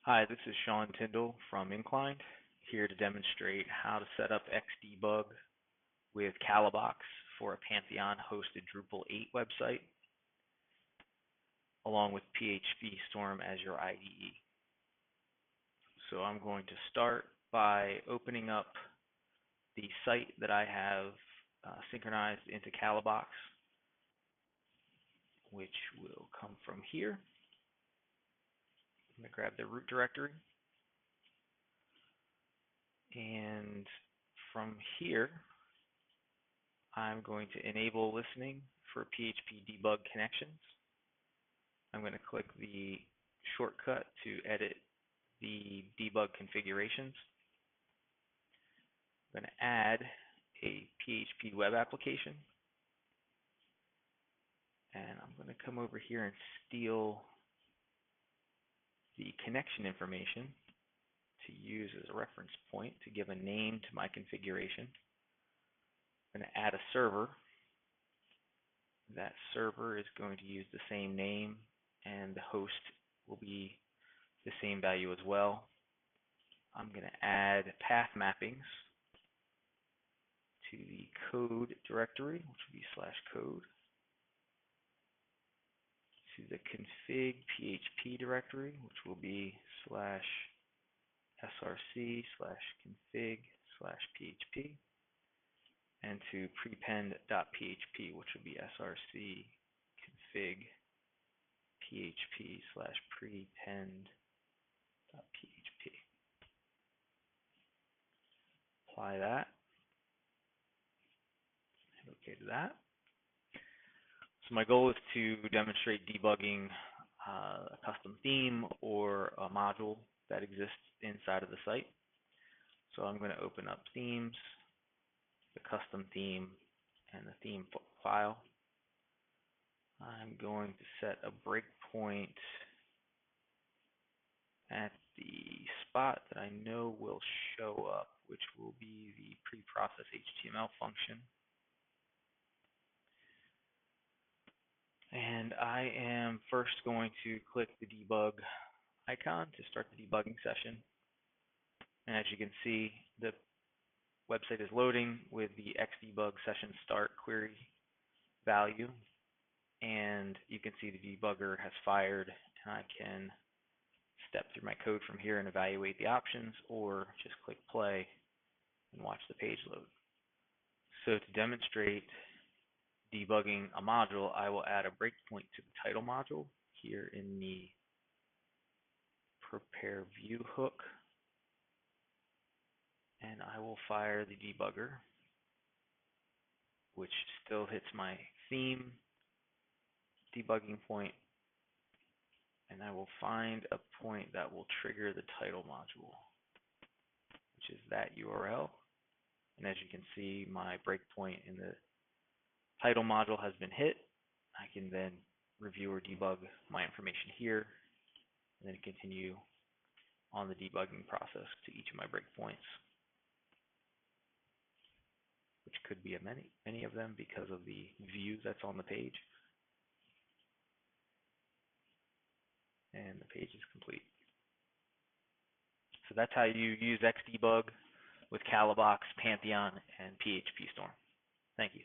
Hi, this is Sean Tyndall from Inclined, here to demonstrate how to set up Xdebug with Kalabox for a Pantheon hosted Drupal 8 website, along with PhpStorm as your IDE. So I'm going to start by opening up the site that I have synchronized into Kalabox, which will come from here. I'm going to grab the root directory. And from here, I'm going to enable listening for PHP debug connections. I'm going to click the shortcut to edit the debug configurations. I'm going to add a PHP web application. And I'm going to come over here and steal the connection information to use as a reference point to give a name to my configuration. I'm going to add a server. That server is going to use the same name, and the host will be the same value as well. I'm going to add path mappings to the code directory, which will be /code, to the config PHP directory, which will be /src/config/php, and to prepend.php, which will be src config/php/prepend.php. Apply that. Hit OK to that. So my goal is to demonstrate debugging a custom theme or a module that exists inside of the site. So I'm going to open up themes, the custom theme, and the theme file. I'm going to set a breakpoint at the spot that I know will show up, which will be the preprocess HTML function. And I am first going to click the debug icon to start the debugging session. And as you can see, the website is loading with the Xdebug session start query value. And you can see the debugger has fired, and I can step through my code from here and evaluate the options, or just click play and watch the page load. So to demonstrate debugging a module, I will add a breakpoint to the title module here in the prepare view hook, and I will fire the debugger, which still hits my theme debugging point, and I will find a point that will trigger the title module, which is that URL. And as you can see, my breakpoint in the title module has been hit. I can then review or debug my information here, and then continue on the debugging process to each of my breakpoints, which could be many of them because of the view that's on the page. And the page is complete. So that's how you use Xdebug with Kalabox, Pantheon, and PhpStorm. Thank you.